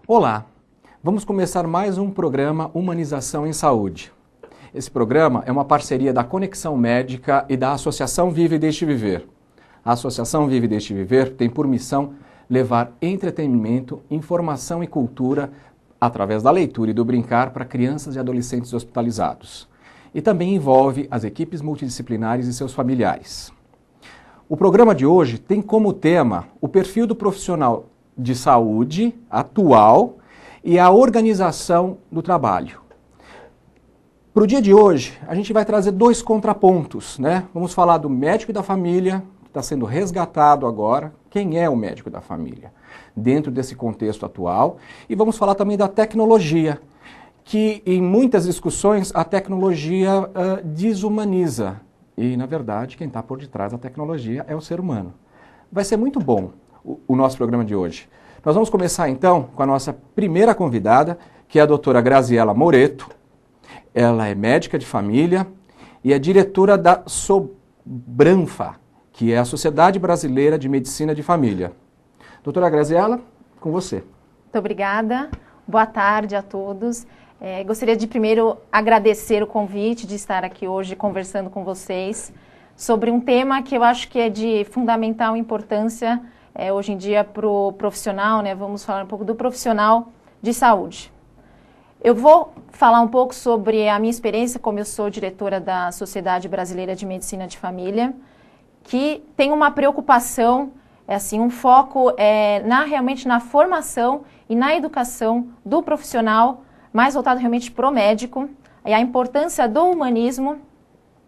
Olá, vamos começar mais um programa Humanização em Saúde. Esse programa é uma parceria da Conexão Médica e da Associação Vive e Deixe Viver. A Associação Vive e Deixe Viver tem por missão levar entretenimento, informação e cultura através da leitura e do brincar para crianças e adolescentes hospitalizados. E também envolve as equipes multidisciplinares e seus familiares. O programa de hoje tem como tema o perfil do profissional de saúde atual e a organização do trabalho. Para o dia de hoje, a gente vai trazer dois contrapontos, né? Vamos falar do médico da família, que está sendo resgatado agora. Quem é o médico da família? Dentro desse contexto atual. E vamos falar também da tecnologia, que em muitas discussões a tecnologia desumaniza. E, na verdade, quem está por detrás da tecnologia é o ser humano. Vai ser muito bom o nosso programa de hoje. Nós vamos começar então com a nossa primeira convidada, que é a doutora Graziela Moreto. Ela é médica de família e é diretora da Sobranfa, que é a Sociedade Brasileira de Medicina de Família. Doutora Graziela, com você. Muito obrigada, boa tarde a todos. Gostaria de primeiro agradecer o convite de estar aqui hoje conversando com vocês sobre um tema que eu acho que é de fundamental importância hoje em dia para o profissional, né? Vamos falar um pouco do profissional de saúde. Eu vou falar um pouco sobre a minha experiência, como eu sou diretora da Sociedade Brasileira de Medicina de que tem uma preocupação, um foco realmente na formação e na educação do profissional, mais voltado realmente para o médico, e a importância do humanismo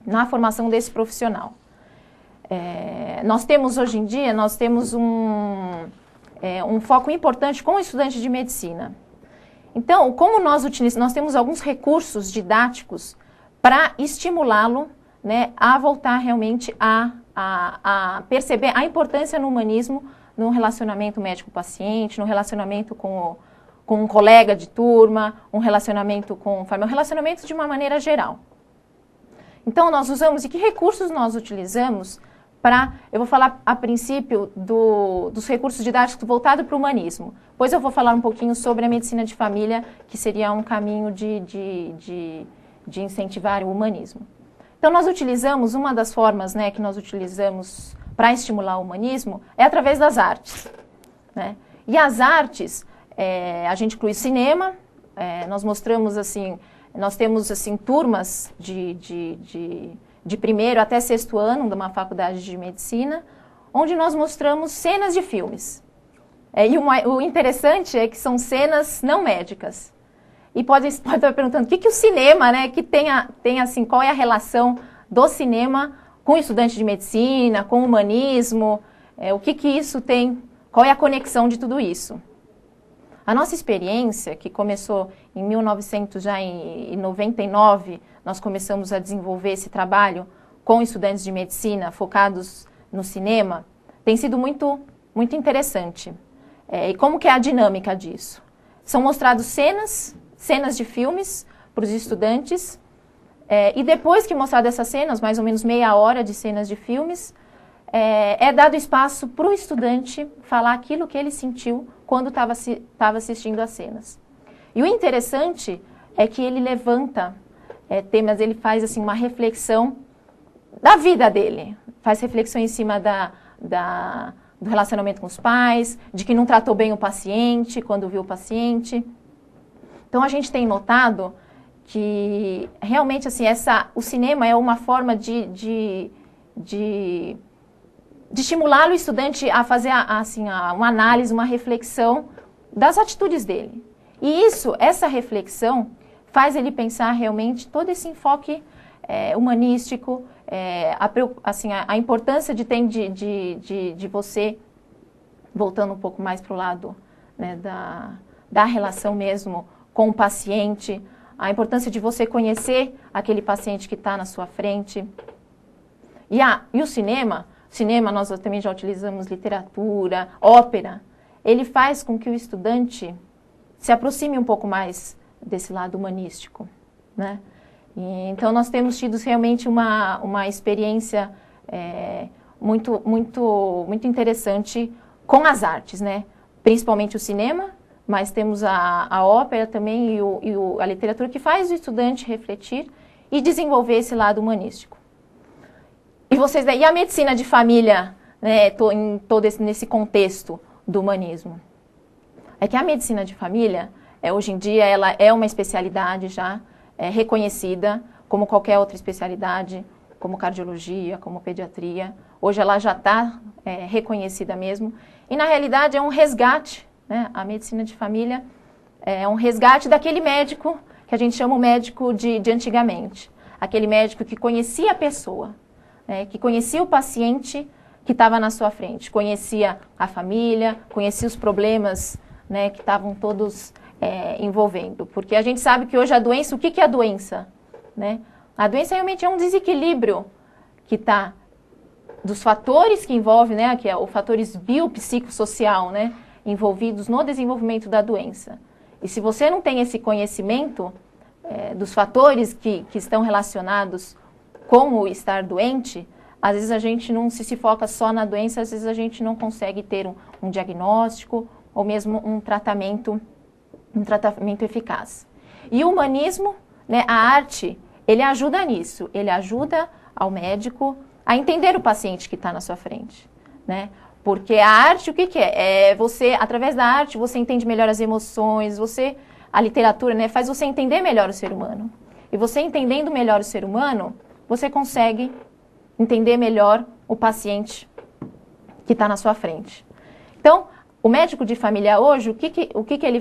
na formação desse profissional. Nós temos hoje em dia, um foco importante com o estudante de medicina. Então, como nós temos alguns recursos didáticos para estimulá-lo, né, a voltar realmente a perceber a importância no humanismo, no relacionamento médico-paciente, no relacionamento com um colega de turma, um relacionamento com família, um relacionamento de uma maneira geral. Então, nós usamos, e que recursos nós utilizamos eu vou falar a princípio dos recursos didáticos voltados para o humanismo. Depois eu vou falar um pouquinho sobre a medicina de família, que seria um caminho de incentivar o humanismo. Então, nós utilizamos, uma das formas, né, que nós utilizamos para estimular o humanismo é através das artes, né? E as artes, a gente inclui cinema, nós mostramos nós temos turmas de primeiro até sexto ano de uma faculdade de medicina, onde nós mostramos cenas de filmes. O interessante é que são cenas não médicas. E pode estar perguntando, o que o cinema, né, que tem qual é a relação do cinema com o estudante de medicina, com o humanismo, o que isso tem, qual é a conexão de tudo isso? A nossa experiência, que começou em 1999, nós começamos a desenvolver esse trabalho com estudantes de medicina focados no cinema, tem sido muito, muito interessante. E como que é a dinâmica disso? São mostrados cenas de filmes para os estudantes, e depois que mostrado essas cenas, mais ou menos meia hora de cenas de filmes, é dado espaço para o estudante falar aquilo que ele sentiu quando estava assistindo às cenas. E o interessante é que ele levanta temas, ele faz uma reflexão da vida dele, faz reflexão em cima do relacionamento com os pais, de que não tratou bem o paciente quando viu o paciente. Então a gente tem notado que realmente o cinema é uma forma de estimular o estudante a fazer uma análise, uma reflexão das atitudes dele. E essa reflexão faz ele pensar realmente todo esse enfoque humanístico, a importância de você, voltando um pouco mais para o lado, né, da relação mesmo com o paciente, a importância de você conhecer aquele paciente que está na sua frente. E o cinema cinema nós também já utilizamos literatura, ópera, ele faz com que o estudante se aproxime um pouco mais desse lado humanístico, né? E, então nós temos tido realmente uma experiência muito interessante com as artes, né? Principalmente o cinema, mas temos a ópera também e a literatura que faz o estudante refletir e desenvolver esse lado humanístico. E a medicina de família, né, nesse contexto do humanismo? É que a medicina de família, hoje em dia, ela é uma especialidade já reconhecida, como qualquer outra especialidade, como cardiologia, como pediatria. Hoje ela já está reconhecida mesmo. E, na realidade, é um resgate, né? A medicina de família é um resgate daquele médico que a gente chama o médico de antigamente. Aquele médico que conhecia a pessoa, que conhecia o paciente que estava na sua frente, conhecia a família, conhecia os problemas, né, que estavam todos envolvendo. Porque a gente sabe que hoje a doença, o que é a doença? Né? A doença realmente é um desequilíbrio que está dos fatores que envolvem, né, que é os fatores biopsicossocial, né, envolvidos no desenvolvimento da doença. E se você não tem esse conhecimento dos fatores que estão relacionados com o estar doente, às vezes a gente não se foca só na doença, às vezes a gente não consegue ter um diagnóstico ou mesmo um tratamento eficaz. E o humanismo, né, a arte, ele ajuda nisso, ele ajuda ao médico a entender o paciente que está na sua frente, né? Porque a arte, o que é? Você, através da arte, você entende melhor as emoções, a literatura, né, faz você entender melhor o ser humano. E você entendendo melhor o ser humano, você consegue entender melhor o paciente que está na sua frente. Então, o médico de família hoje,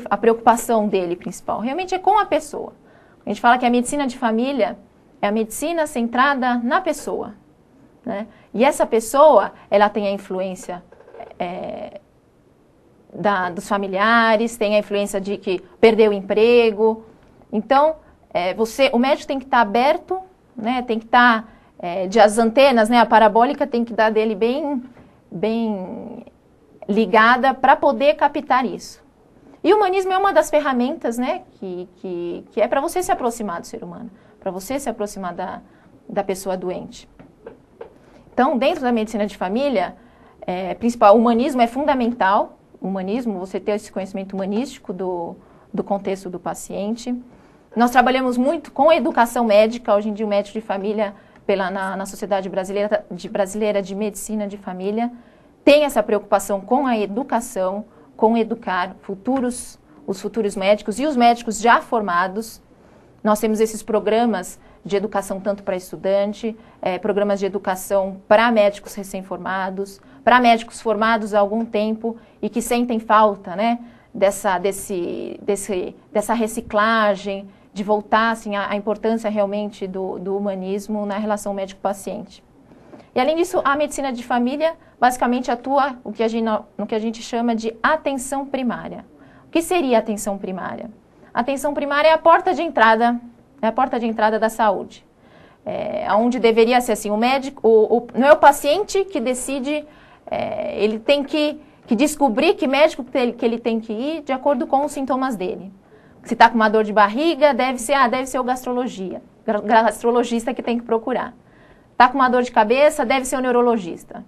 a preocupação dele principal? Realmente é com a pessoa. A gente fala que a medicina de família é a medicina centrada na pessoa, né? E essa pessoa, ela tem a influência dos familiares, tem a influência de que perdeu o emprego. Então, o médico tem que estar aberto, né? Tem que estar as antenas, né? A parabólica tem que dar dele bem ligada para poder captar isso. E o humanismo é uma das ferramentas, né? Que é para você se aproximar do ser humano, para você se aproximar da pessoa doente. Então, dentro da medicina de família, o humanismo é fundamental. O humanismo, você ter esse conhecimento humanístico do contexto do paciente. Nós trabalhamos muito com a educação médica. Hoje em dia, o médico de família, na Sociedade Brasileira de Medicina de Família, tem essa preocupação com a educação, com educar os futuros médicos e os médicos já formados. Nós temos esses programas de educação tanto para estudante, programas de educação para médicos recém-formados, para médicos formados há algum tempo e que sentem falta, né, dessa reciclagem, de voltar assim, à importância realmente do humanismo na relação médico-paciente. E além disso, a medicina de família basicamente atua no que a gente chama de atenção primária. O que seria a atenção primária? A atenção primária é a porta de entrada, da saúde. Onde deveria ser assim, o médico, não é o paciente que decide, ele tem que descobrir que médico que ele tem que ir de acordo com os sintomas dele. Se está com uma dor de barriga, deve ser o gastrologista que tem que procurar. Está com uma dor de cabeça, deve ser o neurologista.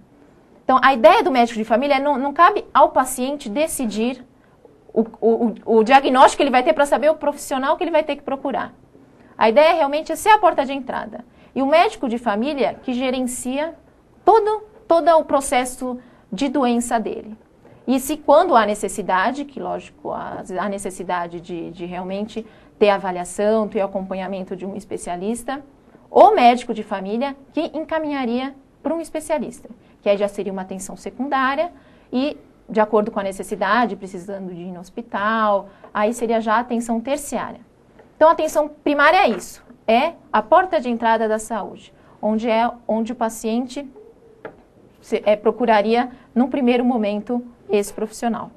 Então, a ideia do médico de família não cabe ao paciente decidir o diagnóstico que ele vai ter para saber o profissional que ele vai ter que procurar. A ideia realmente é ser a porta de entrada. E o médico de família que gerencia todo o processo de doença dele. E se quando há necessidade, que lógico, há necessidade de realmente ter avaliação, ter acompanhamento de um especialista, o médico de família que encaminharia para um especialista, que aí já seria uma atenção secundária e, de acordo com a necessidade, precisando de ir no hospital, aí seria já a atenção terciária. Então, a atenção primária é isso, é a porta de entrada da saúde, onde o paciente procuraria, num primeiro momento, esse profissional.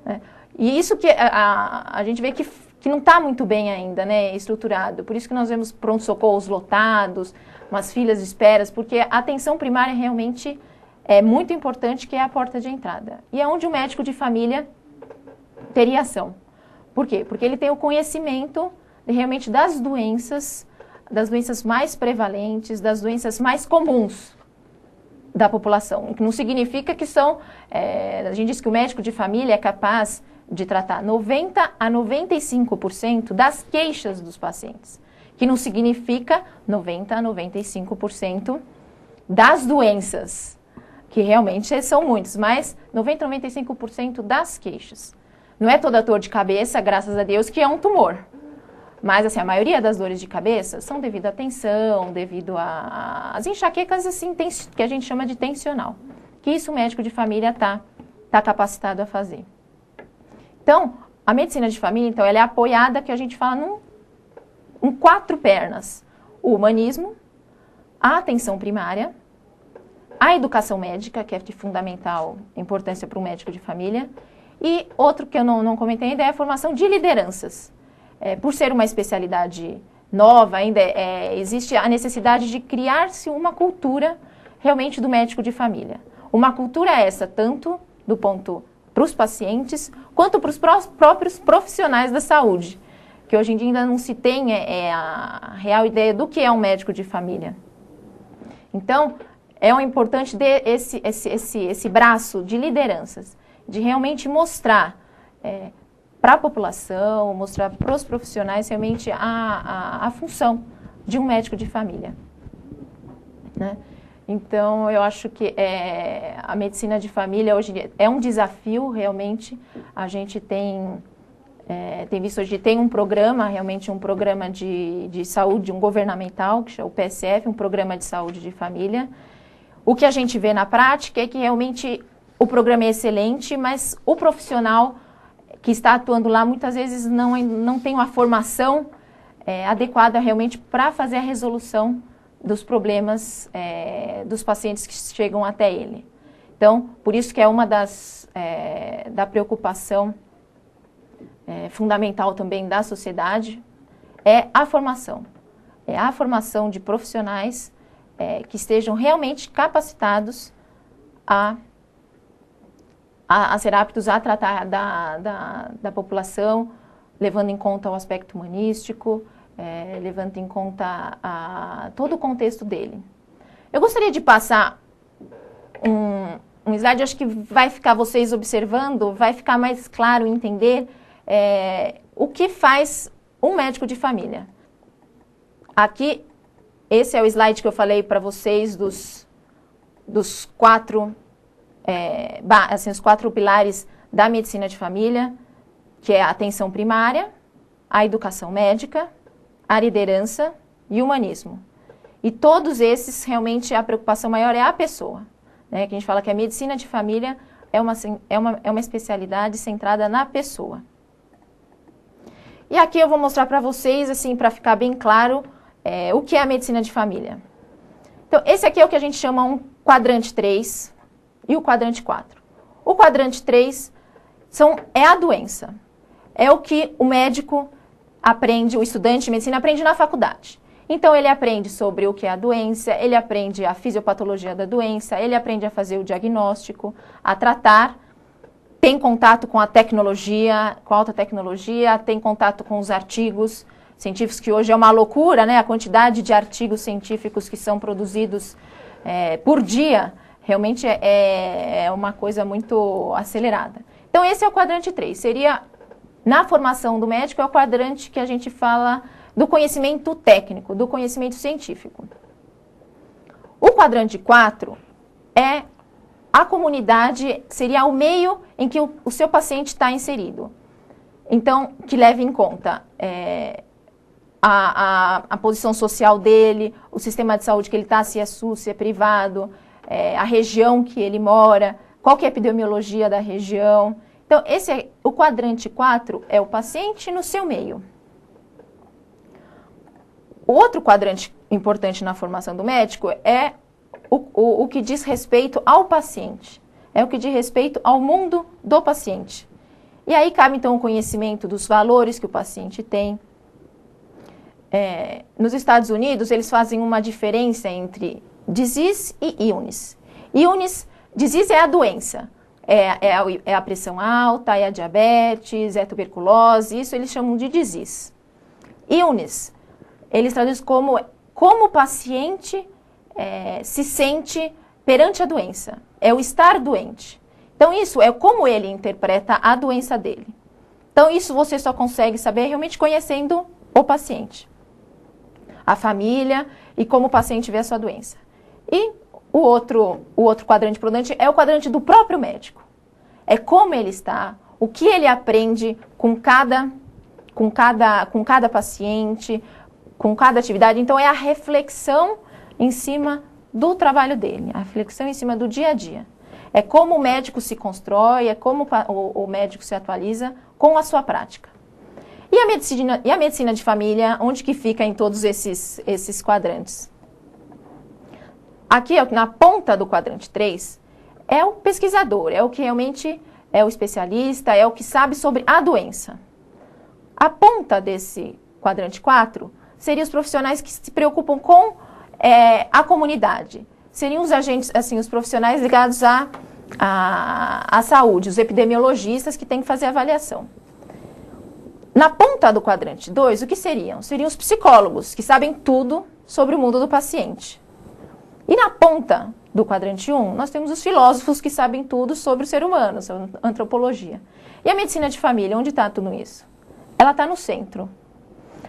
Né? E isso que a gente vê que não está muito bem ainda, né, estruturado. Por isso que nós vemos pronto-socorros lotados, umas filas de esperas, porque a atenção primária realmente é muito importante, que é a porta de entrada. E é onde o médico de família teria ação. Por quê? Porque ele tem o conhecimento realmente das doenças mais prevalentes, das doenças mais comuns da população. O que não significa que a gente diz que o médico de família é capaz de tratar 90 a 95% das queixas dos pacientes, que não significa 90 a 95% das doenças, que realmente são muitas, mas 90 a 95% das queixas. Não é toda dor de cabeça, graças a Deus, que é um tumor. Mas, assim, a maioria das dores de cabeça são devido à tensão, devido às enxaquecas, assim, que a gente chama de tensional. Que isso o médico de família tá capacitado a fazer. Então, a medicina de família, então, ela é apoiada, que a gente fala, em 4 pernas. O humanismo, a atenção primária, a educação médica, que é de fundamental importância para o médico de família, e outro que eu não comentei ainda é a formação de lideranças. Por ser uma especialidade nova, ainda existe a necessidade de criar-se uma cultura realmente do médico de família. Uma cultura essa, tanto do ponto para os pacientes, quanto para os próprios profissionais da saúde, que hoje em dia ainda não se tem a real ideia do que é um médico de família. Então, é importante esse braço de lideranças, de realmente mostrar para a população, mostrar para os profissionais realmente a função de um médico de família, né? Então, eu acho que a medicina de família hoje é um desafio, realmente. A gente tem visto hoje, tem um programa, realmente um programa de saúde, um governamental, que chama o PSF, um programa de saúde de família. O que a gente vê na prática é que realmente o programa é excelente, mas o profissional que está atuando lá, muitas vezes não tem uma formação adequada realmente para fazer a resolução dos problemas dos pacientes que chegam até ele. Então, por isso que é uma da preocupação fundamental também da sociedade, é a formação. É a formação de profissionais que estejam realmente capacitados a ser aptos a tratar da população, levando em conta o aspecto humanístico, levando em conta todo o contexto dele. Eu gostaria de passar um slide, acho que vai ficar vocês observando, vai ficar mais claro entender o que faz um médico de família. Aqui, esse é o slide que eu falei para vocês dos 4 os 4 pilares da medicina de família, que é a atenção primária, a educação médica, a liderança e o humanismo. E todos esses, realmente, a preocupação maior é a pessoa, né? Que a gente fala que a medicina de família é uma especialidade centrada na pessoa. E aqui eu vou mostrar para vocês, assim, para ficar bem claro, o que é a medicina de família. Então, esse aqui é o que a gente chama um quadrante 3 e o quadrante 4. O quadrante 3 é a doença. É o que o médico aprende, o estudante de medicina aprende na faculdade. Então, ele aprende sobre o que é a doença, ele aprende a fisiopatologia da doença, ele aprende a fazer o diagnóstico, a tratar, tem contato com a tecnologia, com a alta tecnologia, tem contato com os artigos científicos, que hoje é uma loucura, né? A quantidade de artigos científicos que são produzidos por dia, realmente é uma coisa muito acelerada. Então, esse é o quadrante 3. Seria, na formação do médico, é o quadrante que a gente fala do conhecimento técnico, do conhecimento científico. O quadrante 4 é a comunidade, seria o meio em que o seu paciente está inserido. Então, que leve em conta a posição social dele, o sistema de saúde que ele está, se é SUS, se é privado, a região que ele mora, qual que é a epidemiologia da região. Então, o quadrante 4 é o paciente no seu meio. O outro quadrante importante na formação do médico é o que diz respeito ao paciente. É o que diz respeito ao mundo do paciente. E aí cabe, então, o conhecimento dos valores que o paciente tem. Nos Estados Unidos, eles fazem uma diferença entre disease e illness. Illness Disease é a doença. É a pressão alta, é a diabetes, é a tuberculose, isso eles chamam de disease. Illness, eles traduzem como o paciente se sente perante a doença. É o estar doente. Então, isso é como ele interpreta a doença dele. Então, isso você só consegue saber realmente conhecendo o paciente, a família e como o paciente vê a sua doença. E o outro quadrante importante é o quadrante do próprio médico. É como ele está, o que ele aprende com cada paciente, com cada atividade. Então, é a reflexão em cima do trabalho dele, a reflexão em cima do dia a dia. É como o médico se constrói, é como o médico se atualiza com a sua prática. E a medicina de família, onde que fica em todos esses quadrantes? Aqui, na ponta do quadrante 3, é o pesquisador, é o que realmente é o especialista, é o que sabe sobre a doença. A ponta desse quadrante 4 seriam os profissionais que se preocupam com a comunidade. Seriam os agentes, assim, os profissionais ligados à saúde, os epidemiologistas que têm que fazer a avaliação. Na ponta do quadrante 2, o que seriam? Seriam os psicólogos, que sabem tudo sobre o mundo do paciente. E na ponta do quadrante 1, nós temos os filósofos que sabem tudo sobre o ser humano, sobre a antropologia. E a medicina de família, onde está tudo isso? Ela está no centro.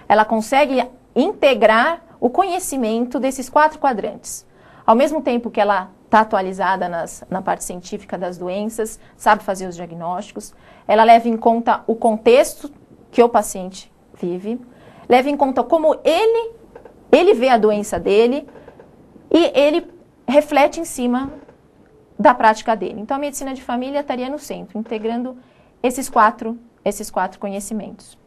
Ela consegue integrar o conhecimento desses 4 quadrantes. Ao mesmo tempo que ela está atualizada na parte científica das doenças, sabe fazer os diagnósticos, ela leva em conta o contexto que o paciente vive, leva em conta como ele vê a doença dele e ele reflete em cima da prática dele. Então, a medicina de família estaria no centro, integrando esses quatro conhecimentos.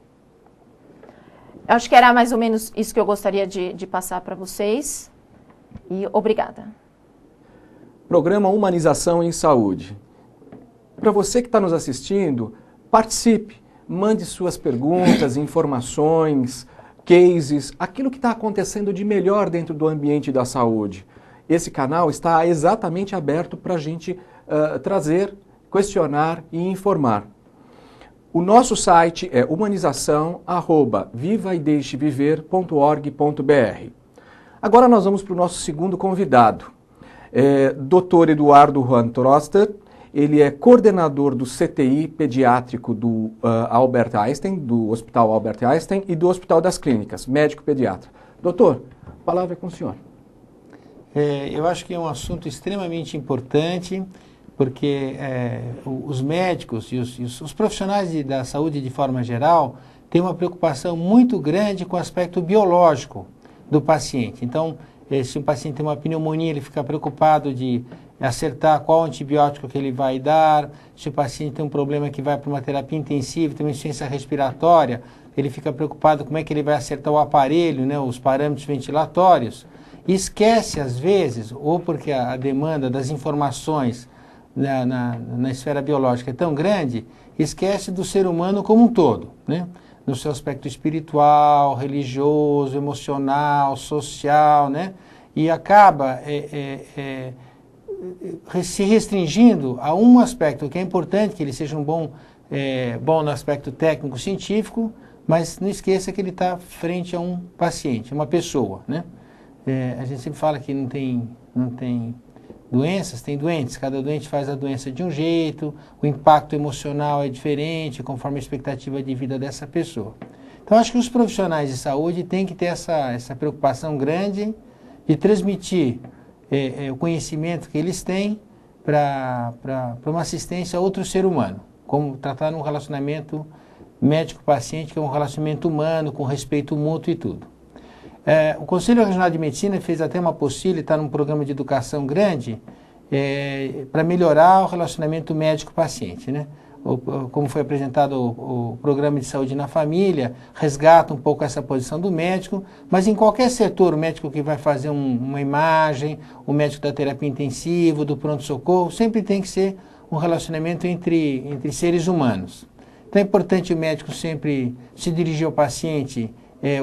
Eu acho que era mais ou menos isso que eu gostaria de passar para vocês. E obrigada. Programa Humanização em Saúde. Para você que está nos assistindo, participe. Mande suas perguntas, informações, cases, aquilo que está acontecendo de melhor dentro do ambiente da saúde. Esse canal está exatamente aberto para a gente trazer, questionar e informar. O nosso site é humanização@vivaideixeviver.org.br. Agora nós vamos para o nosso segundo convidado, Dr. Eduardo Juan Troster. Ele é coordenador do CTI pediátrico do Albert Einstein, do Hospital Albert Einstein e do Hospital das Clínicas, médico pediatra. Doutor, a palavra é com o senhor. Eu acho que é um assunto extremamente importante, porque os médicos e os profissionais da saúde de forma geral têm uma preocupação muito grande com o aspecto biológico do paciente. Então, se um paciente tem uma pneumonia, ele fica preocupado de acertar qual antibiótico que ele vai dar. Se o paciente tem um problema que vai para uma terapia intensiva, tem uma insuficiência respiratória, ele fica preocupado como é que ele vai acertar o aparelho, né, os parâmetros ventilatórios. E esquece, às vezes, ou porque a demanda das informações na esfera biológica é tão grande, esquece do ser humano como um todo, né? No seu aspecto espiritual, religioso, emocional, social, né? E acaba se restringindo a um aspecto que é importante, que ele seja um bom no aspecto técnico-científico, mas não esqueça que ele está frente a um paciente, uma pessoa, né? A gente sempre fala que não tem doenças, tem doentes. Cada doente faz a doença de um jeito, o impacto emocional é diferente, conforme a expectativa de vida dessa pessoa. Então, acho que os profissionais de saúde têm que ter essa preocupação grande de transmitir o conhecimento que eles têm para uma assistência a outro ser humano, como tratar um relacionamento médico-paciente, que é um relacionamento humano, com respeito mútuo e tudo. O Conselho Regional de Medicina fez até uma apostila, está num programa de educação grande, para melhorar o relacionamento médico-paciente, né? Como foi apresentado o programa de saúde na família, resgata um pouco essa posição do médico, mas em qualquer setor, o médico que vai fazer uma imagem, o médico da terapia intensiva, do pronto-socorro, sempre tem que ser um relacionamento entre seres humanos. Então é importante o médico sempre se dirigir ao paciente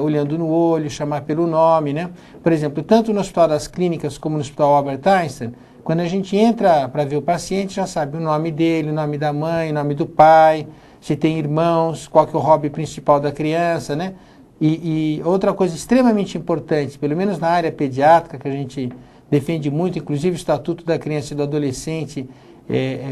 olhando no olho, chamar pelo nome, né? Por exemplo, tanto no Hospital das Clínicas como no Hospital Albert Einstein, Quando a gente entra para ver o paciente, já sabe o nome dele, o nome da mãe, o nome do pai, se tem irmãos, qual que é o hobby principal da criança, né? E outra coisa extremamente importante, pelo menos na área pediátrica, que a gente defende muito, inclusive o Estatuto da Criança e do Adolescente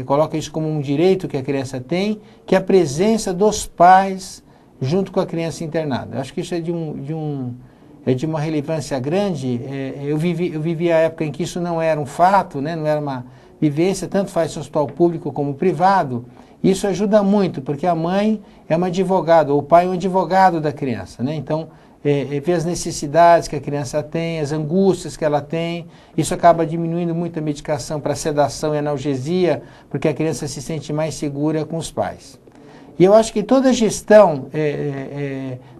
coloca isso como um direito que a criança tem, que é a presença dos pais junto com a criança internada. Eu acho que isso é de uma relevância grande. Eu vivi a época em que isso não era um fato, né? Não era uma vivência, tanto faz no hospital público como privado. Isso ajuda muito, porque a mãe é uma advogada, ou o pai é um advogado da criança, né? Então, vê as necessidades que a criança tem, as angústias que ela tem. Isso acaba diminuindo muito a medicação para sedação e analgesia, porque a criança se sente mais segura com os pais. E eu acho que toda gestão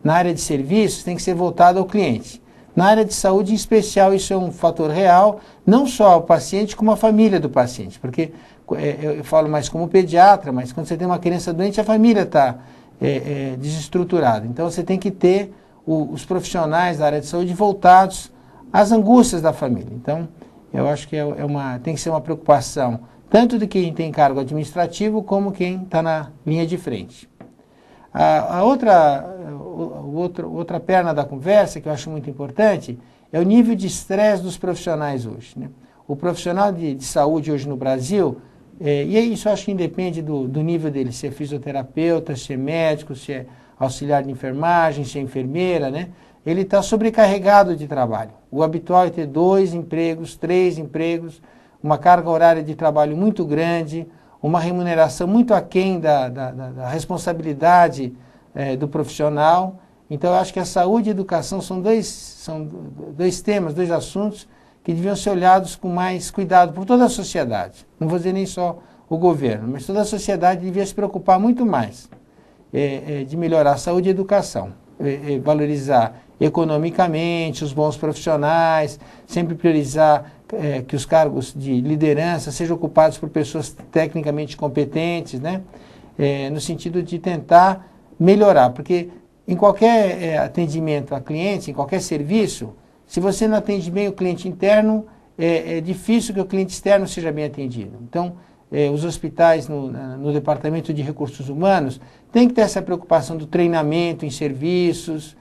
na área de serviços tem que ser voltada ao cliente. Na área de saúde, em especial, isso é um fator real, não só ao paciente, como à família do paciente. Porque eu falo mais como pediatra, mas quando você tem uma criança doente, a família está desestruturada. Então, você tem que ter os profissionais da área de saúde voltados às angústias da família. Então, eu acho que tem que ser uma preocupação tanto de quem tem cargo administrativo como quem está na linha de frente. A outra perna da conversa, que eu acho muito importante, é o nível de estresse dos profissionais hoje, né? O profissional de saúde hoje no Brasil, e isso eu acho que independe do nível dele, se é fisioterapeuta, se é médico, se é auxiliar de enfermagem, se é enfermeira, né? Ele está sobrecarregado de trabalho. O habitual é ter 2 empregos, 3 empregos, uma carga horária de trabalho muito grande, uma remuneração muito aquém da responsabilidade do profissional. Então, eu acho que a saúde e a educação são dois temas, 2 assuntos que deviam ser olhados com mais cuidado por toda a sociedade. Não vou dizer nem só o governo, mas toda a sociedade devia se preocupar muito mais de melhorar a saúde e a educação, valorizar economicamente os bons profissionais, sempre priorizar que os cargos de liderança sejam ocupados por pessoas tecnicamente competentes, né? No sentido de tentar melhorar, porque em qualquer atendimento a cliente, em qualquer serviço, se você não atende bem o cliente interno, é difícil que o cliente externo seja bem atendido. Então, os hospitais no Departamento de Recursos Humanos têm que ter essa preocupação do treinamento em serviços,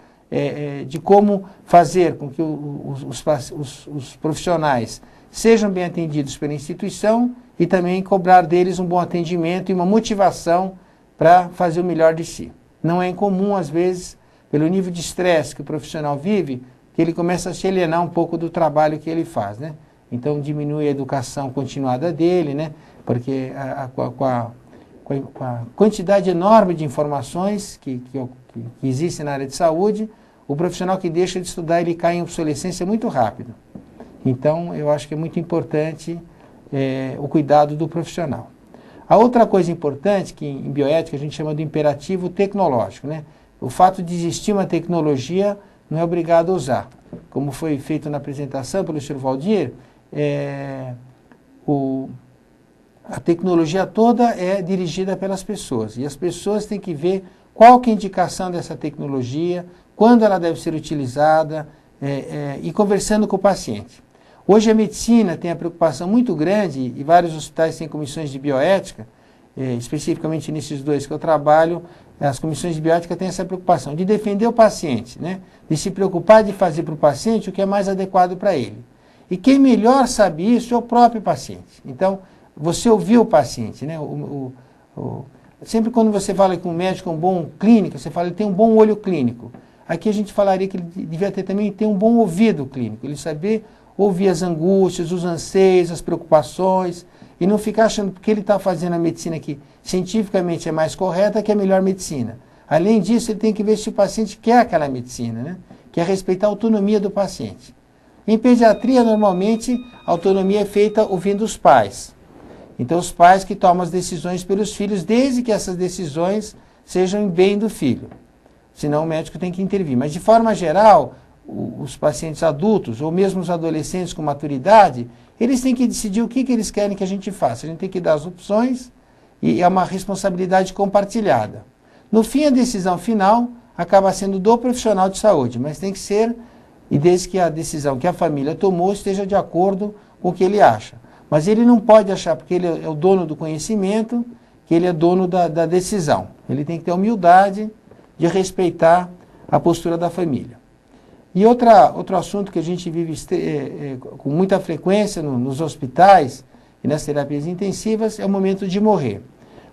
de como fazer com que os profissionais sejam bem atendidos pela instituição e também cobrar deles um bom atendimento e uma motivação para fazer o melhor de si. Não é incomum, às vezes, pelo nível de estresse que o profissional vive, que ele começa a se alienar um pouco do trabalho que ele faz, né? Então diminui a educação continuada dele, né? Porque com a quantidade enorme de informações que existem na área de saúde, o profissional que deixa de estudar, ele cai em obsolescência muito rápido. Então, eu acho que é muito importante o cuidado do profissional. A outra coisa importante, que em bioética a gente chama de imperativo tecnológico, né? O fato de existir uma tecnologia não é obrigado a usar. Como foi feito na apresentação pelo Sr. Valdir, a tecnologia toda é dirigida pelas pessoas. E as pessoas têm que ver qual que é a indicação dessa tecnologia, quando ela deve ser utilizada, e conversando com o paciente. Hoje a medicina tem a preocupação muito grande, e vários hospitais têm comissões de bioética, especificamente nesses 2 que eu trabalho, as comissões de bioética têm essa preocupação de defender o paciente, né? De se preocupar de fazer para o paciente o que é mais adequado para ele. E quem melhor sabe isso é o próprio paciente. Então, você ouviu o paciente, né? Sempre quando você fala com um médico, um bom clínico, você fala que ele tem um bom olho clínico. Aqui a gente falaria que ele devia ter um bom ouvido clínico, ele saber ouvir as angústias, os anseios, as preocupações, e não ficar achando que ele está fazendo a medicina que cientificamente é mais correta, que é a melhor medicina. Além disso, ele tem que ver se o paciente quer aquela medicina, né? Que é respeitar a autonomia do paciente. Em pediatria, normalmente, a autonomia é feita ouvindo os pais. Então, os pais que tomam as decisões pelos filhos, desde que essas decisões sejam em bem do filho. Senão o médico tem que intervir. Mas, de forma geral, os pacientes adultos, ou mesmo os adolescentes com maturidade, eles têm que decidir o que eles querem que a gente faça. A gente tem que dar as opções e é uma responsabilidade compartilhada. No fim, a decisão final acaba sendo do profissional de saúde, mas tem que ser, e desde que a decisão que a família tomou esteja de acordo com o que ele acha. Mas ele não pode achar, porque ele é o dono do conhecimento, que ele é dono da decisão. Ele tem que ter a humildade de respeitar a postura da família. E outro assunto que a gente vive com muita frequência nos hospitais e nas terapias intensivas é o momento de morrer.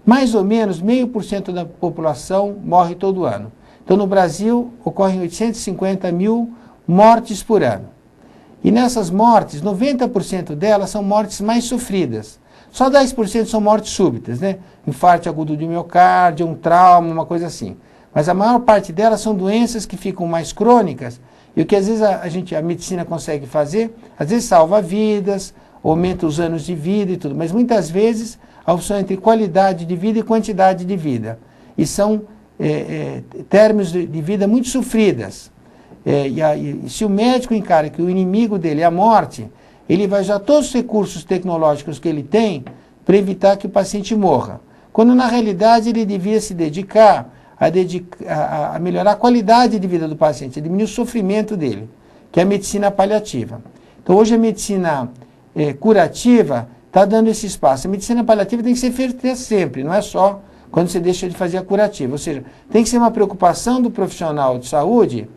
Mais ou menos 0,5% da população morre todo ano. Então, no Brasil, ocorrem 850 mil mortes por ano. E nessas mortes, 90% delas são mortes mais sofridas. Só 10% são mortes súbitas, né? Infarto agudo de miocárdio, um trauma, uma coisa assim. Mas a maior parte delas são doenças que ficam mais crônicas e o que às vezes a medicina consegue fazer, às vezes salva vidas, aumenta os anos de vida e tudo, mas muitas vezes a opção entre qualidade de vida e quantidade de vida. E são termos de vida muito sofridas. E se o médico encara que o inimigo dele é a morte, ele vai usar todos os recursos tecnológicos que ele tem para evitar que o paciente morra. Quando na realidade ele devia se dedicar a melhorar a qualidade de vida do paciente, a diminuir o sofrimento dele, que é a medicina paliativa. Então hoje a medicina curativa está dando esse espaço. A medicina paliativa tem que ser feita sempre, não é só quando você deixa de fazer a curativa. Ou seja, tem que ser uma preocupação do profissional de saúde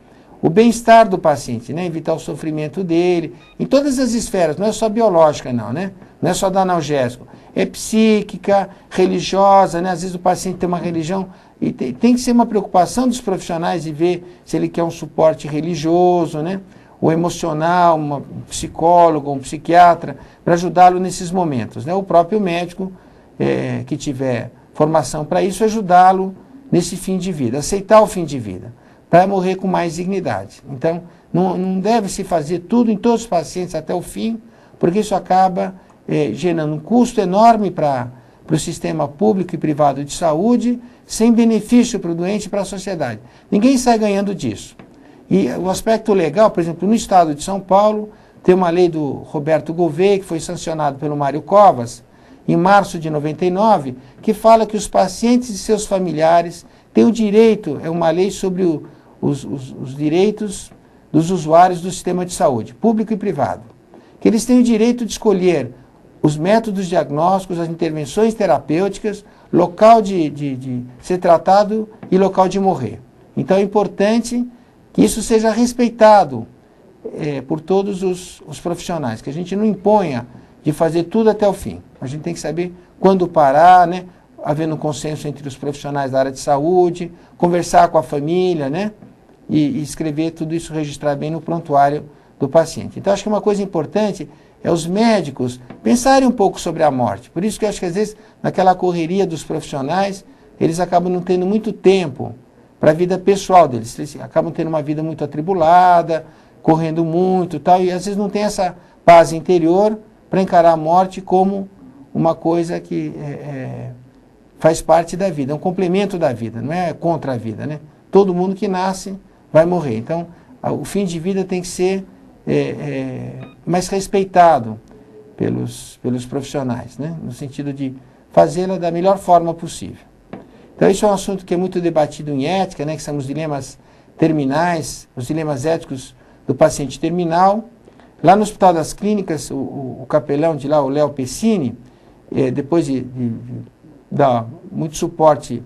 o bem-estar do paciente, né? Evitar o sofrimento dele, em todas as esferas, não é só biológica não, né? Não é só dar analgésico, é psíquica, religiosa, né? Às vezes o paciente tem uma religião, e tem que ser uma preocupação dos profissionais de ver se ele quer um suporte religioso, né? Ou emocional, um psicólogo, um psiquiatra, para ajudá-lo nesses momentos, né? O próprio médico que tiver formação para isso, ajudá-lo nesse fim de vida, aceitar o fim de vida, para morrer com mais dignidade. Então, não deve se fazer tudo em todos os pacientes até o fim, porque isso acaba gerando um custo enorme para o sistema público e privado de saúde, sem benefício para o doente e para a sociedade. Ninguém sai ganhando disso. E o aspecto legal, por exemplo, no estado de São Paulo, tem uma lei do Roberto Gouveia, que foi sancionada pelo Mário Covas, em março de 99, que fala que os pacientes e seus familiares têm o direito, é uma lei sobre os direitos dos usuários do sistema de saúde, público e privado, que eles têm o direito de escolher os métodos diagnósticos, as intervenções terapêuticas, local de ser tratado e local de morrer. Então é importante que isso seja respeitado por todos os profissionais, que a gente não imponha de fazer tudo até o fim. A gente tem que saber quando parar, né? Havendo um consenso entre os profissionais da área de saúde, conversar com a família, né? E escrever tudo isso, registrar bem no prontuário do paciente. Então, acho que uma coisa importante é os médicos pensarem um pouco sobre a morte. Por isso que eu acho que, às vezes, naquela correria dos profissionais, eles acabam não tendo muito tempo para a vida pessoal deles. Eles acabam tendo uma vida muito atribulada, correndo muito e tal, e às vezes não tem essa paz interior para encarar a morte como uma coisa que faz parte da vida, é um complemento da vida, não é contra a vida, né? Todo mundo que nasce vai morrer. Então, o fim de vida tem que ser mais respeitado pelos profissionais, né? No sentido de fazê-la da melhor forma possível. Então, isso é um assunto que é muito debatido em ética, né? Que são os dilemas terminais, os dilemas éticos do paciente terminal. Lá no Hospital das Clínicas, o capelão de lá, o Léo Pessini, depois de dar muito suporte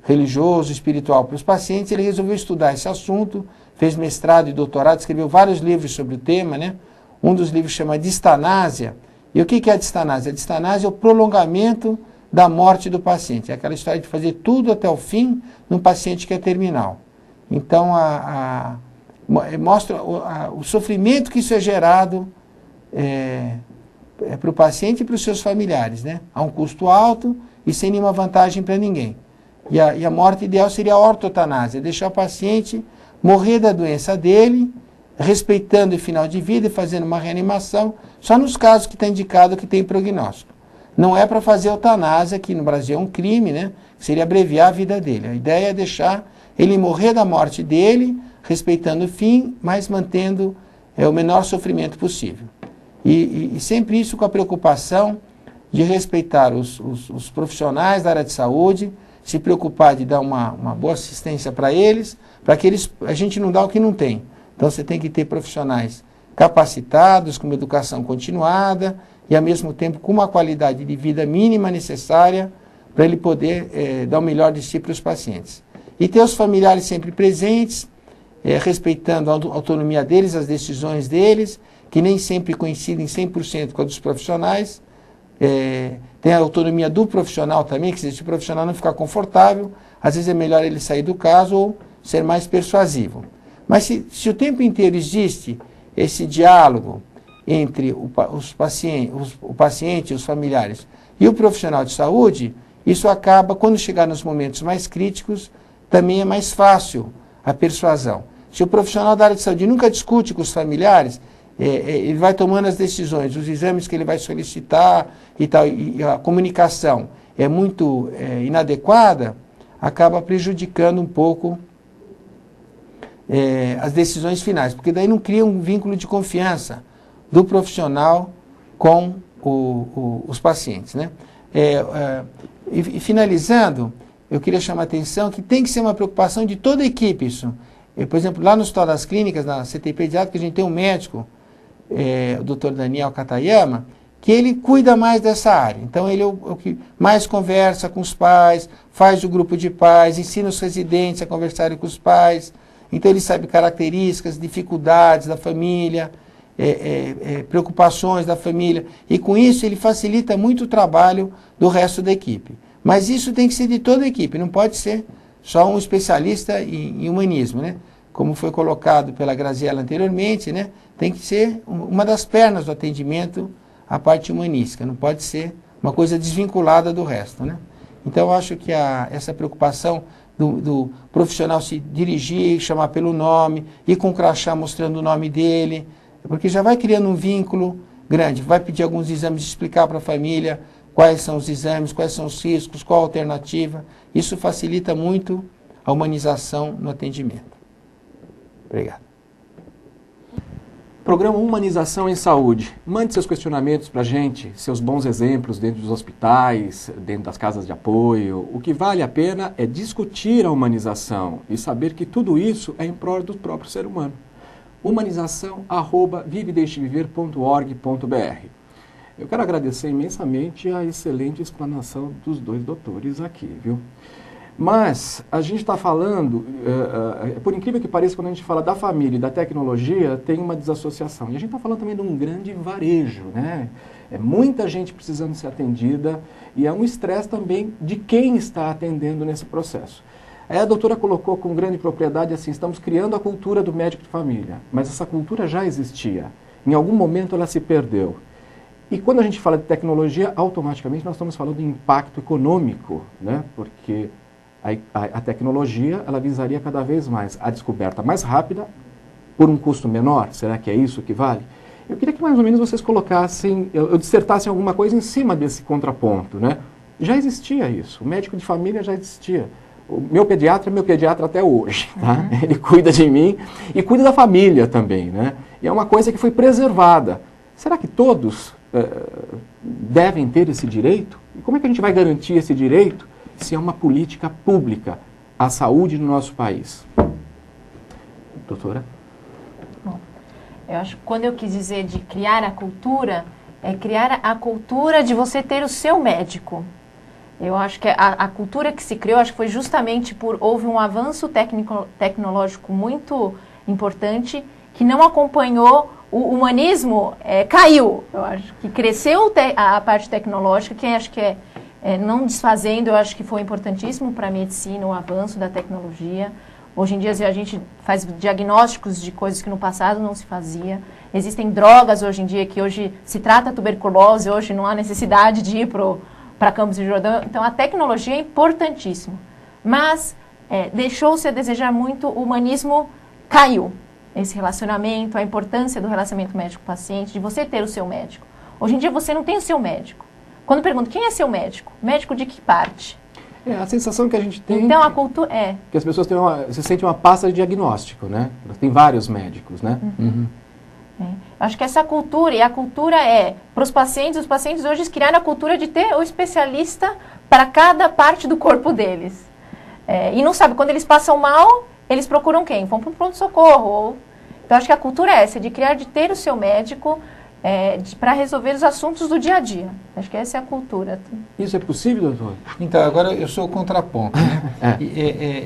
religioso, espiritual para os pacientes, ele resolveu estudar esse assunto, fez mestrado e doutorado, escreveu vários livros sobre o tema, né? Um dos livros chama Distanásia. E o que é a distanásia? A distanásia é o prolongamento da morte do paciente. É aquela história de fazer tudo até o fim num paciente que é terminal. Então, mostra o sofrimento que isso é gerado para o paciente e para os seus familiares, né? Há um custo alto e sem nenhuma vantagem para ninguém. E a morte ideal seria a ortotanásia, deixar o paciente morrer da doença dele, respeitando o final de vida e fazendo uma reanimação, só nos casos que está indicado que tem prognóstico. Não é para fazer eutanásia, que no Brasil é um crime, né? Seria abreviar a vida dele. A ideia é deixar ele morrer da morte dele, respeitando o fim, mas mantendo o menor sofrimento possível. E sempre isso com a preocupação de respeitar os profissionais da área de saúde, se preocupar de dar uma boa assistência para eles, para que a gente não dá o que não tem. Então você tem que ter profissionais capacitados, com uma educação continuada e, ao mesmo tempo, com uma qualidade de vida mínima necessária para ele poder dar o melhor de si para os pacientes. E ter os familiares sempre presentes, respeitando a autonomia deles, as decisões deles, que nem sempre coincidem 100% com a dos profissionais. Tem a autonomia do profissional também, que se o profissional não ficar confortável, às vezes é melhor ele sair do caso ou ser mais persuasivo. Mas se o tempo inteiro existe esse diálogo entre o paciente, os familiares e o profissional de saúde, isso acaba, quando chegar nos momentos mais críticos, também é mais fácil a persuasão. Se o profissional da área de saúde nunca discute com os familiares, ele vai tomando as decisões, os exames que ele vai solicitar e tal, e a comunicação é muito inadequada, acaba prejudicando um pouco as decisões finais, porque daí não cria um vínculo de confiança do profissional com os pacientes, né? E finalizando, eu queria chamar a atenção que tem que ser uma preocupação de toda a equipe isso. Por exemplo, lá no Hospital das Clínicas, na CTI Pediátrica, a gente tem um médico, o Dr. Daniel Katayama, que ele cuida mais dessa área. Então, ele é o que mais conversa com os pais, faz o grupo de pais, ensina os residentes a conversarem com os pais. Então, ele sabe características, dificuldades da família, preocupações da família. E, com isso, ele facilita muito o trabalho do resto da equipe. Mas isso tem que ser de toda a equipe, não pode ser só um especialista em humanismo, né? Como foi colocado pela Graziella anteriormente, né? Tem que ser uma das pernas do atendimento a parte humanística, não pode ser uma coisa desvinculada do resto, né? Então, eu acho que essa preocupação do profissional se dirigir, chamar pelo nome, ir com o crachá mostrando o nome dele, porque já vai criando um vínculo grande, vai pedir alguns exames, explicar para a família quais são os exames, quais são os riscos, qual a alternativa. Isso facilita muito a humanização no atendimento. Obrigado. Programa Humanização em Saúde. Mande seus questionamentos para a gente, seus bons exemplos dentro dos hospitais, dentro das casas de apoio. O que vale a pena é discutir a humanização e saber que tudo isso é em prol do próprio ser humano. humanização@vivedeixeviver.org.br. Eu quero agradecer imensamente a excelente explanação dos dois doutores aqui, viu? Mas a gente está falando, por incrível que pareça, quando a gente fala da família e da tecnologia, tem uma desassociação. E a gente está falando também de um grande varejo, né? É muita gente precisando ser atendida e é um estresse também de quem está atendendo nesse processo. Aí a doutora colocou com grande propriedade assim, estamos criando a cultura do médico de família, mas essa cultura já existia. Em algum momento ela se perdeu. E quando a gente fala de tecnologia, automaticamente nós estamos falando de impacto econômico, né? Porque a tecnologia ela visaria cada vez mais a descoberta mais rápida por um custo menor. Será que é isso que vale? Eu queria que mais ou menos vocês colocassem, eu dissertassem alguma coisa em cima desse contraponto, né? Já existia isso, o médico de família já existia. O meu pediatra é meu pediatra até hoje, tá? Ele cuida de mim e cuida da família também, né? E é uma coisa que foi preservada. Será que todos devem ter esse direito? E como é que a gente vai garantir esse direito se é uma política pública a saúde no nosso país? Doutora? Bom, eu acho que quando eu quis dizer de criar a cultura, é criar a cultura de você ter o seu médico. Eu acho que a cultura que se criou, acho que foi justamente houve um avanço tecnológico muito importante que não acompanhou. O humanismo caiu, eu acho que cresceu a parte tecnológica, que acho que não desfazendo, eu acho que foi importantíssimo para a medicina, o avanço da tecnologia. Hoje em dia a gente faz diagnósticos de coisas que no passado não se fazia. Existem drogas hoje em dia que hoje se trata a tuberculose, hoje não há necessidade de ir para Campos do Jordão. Então a tecnologia é importantíssima, mas deixou-se a desejar muito, o humanismo caiu. Esse relacionamento, a importância do relacionamento médico-paciente, de você ter o seu médico. Hoje em dia você não tem o seu médico. Quando pergunto, quem é seu médico? Médico de que parte? A sensação que a gente tem... Então, a cultura que as pessoas se sentem uma pasta de diagnóstico, né? Tem vários médicos, né? Uhum. Acho que essa cultura, e a cultura para os pacientes hoje criaram a cultura de ter o especialista para cada parte do corpo deles. E não sabe, quando eles passam mal, eles procuram quem? Vão para o pronto-socorro. Então, acho que a cultura é essa, de ter o seu médico, para resolver os assuntos do dia a dia. Acho que essa é a cultura. Isso é possível, doutor? Então, agora eu sou o contraponto. Né?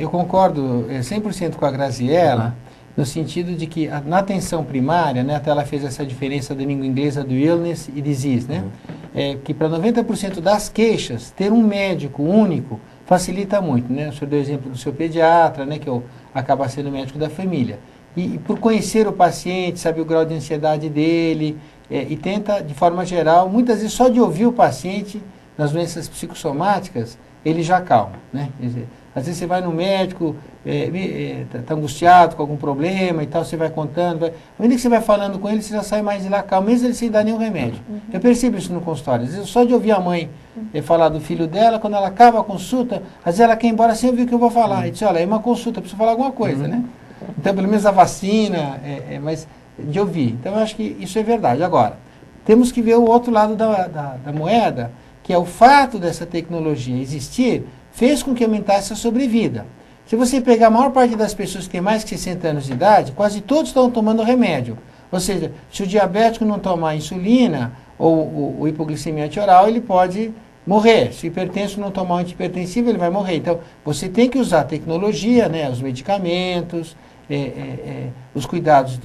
Eu concordo 100% com a Graziella, no sentido de que na atenção primária, né, até ela fez essa diferença da língua inglesa do illness e disease, né? Que para 90% das queixas, ter um médico único facilita muito. Né? O senhor deu o exemplo do seu pediatra, né, que acaba sendo médico da família. E por conhecer o paciente, saber o grau de ansiedade dele, e tenta, de forma geral, muitas vezes só de ouvir o paciente, nas doenças psicossomáticas, ele já calma. Né? Quer dizer, às vezes você vai no médico, está angustiado com algum problema e tal, você vai contando, à medida que você vai falando com ele, você já sai mais de lá calmo, mesmo ele sem dar nenhum remédio. Eu percebo isso no consultório. Às vezes só de ouvir a mãe falar do filho dela, quando ela acaba a consulta, às vezes ela quer ir embora sem ouvir o que eu vou falar. E diz, olha, é uma consulta, preciso falar alguma coisa, né? Então, pelo menos a vacina, mas de ouvir. Então, eu acho que isso é verdade. Agora, temos que ver o outro lado da moeda, que é o fato dessa tecnologia existir, fez com que aumentasse a sobrevida. Se você pegar a maior parte das pessoas que têm mais que 60 anos de idade, quase todos estão tomando remédio. Ou seja, se o diabético não tomar insulina ou o hipoglicemia antioral, ele pode morrer. Se o hipertenso não tomar um antihipertensivo, ele vai morrer. Então, você tem que usar a tecnologia, né, os medicamentos, os cuidados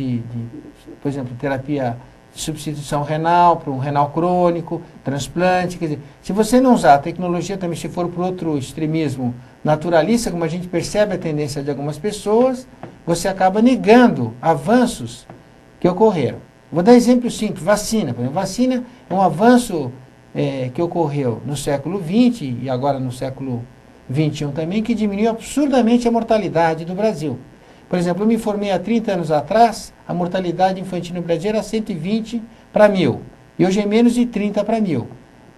por exemplo, terapia de substituição renal para um renal crônico, transplante. Quer dizer, se você não usar a tecnologia também, se for para o outro extremismo naturalista, como a gente percebe a tendência de algumas pessoas, você acaba negando avanços que ocorreram. Vou dar exemplo simples, vacina. Por exemplo, vacina é um avanço que ocorreu no século XX e agora no século XXI também, que diminuiu absurdamente a mortalidade do Brasil. Por exemplo, eu me formei há 30 anos atrás, a mortalidade infantil no Brasil era 120 para 1.000, e hoje é menos de 30 para 1.000.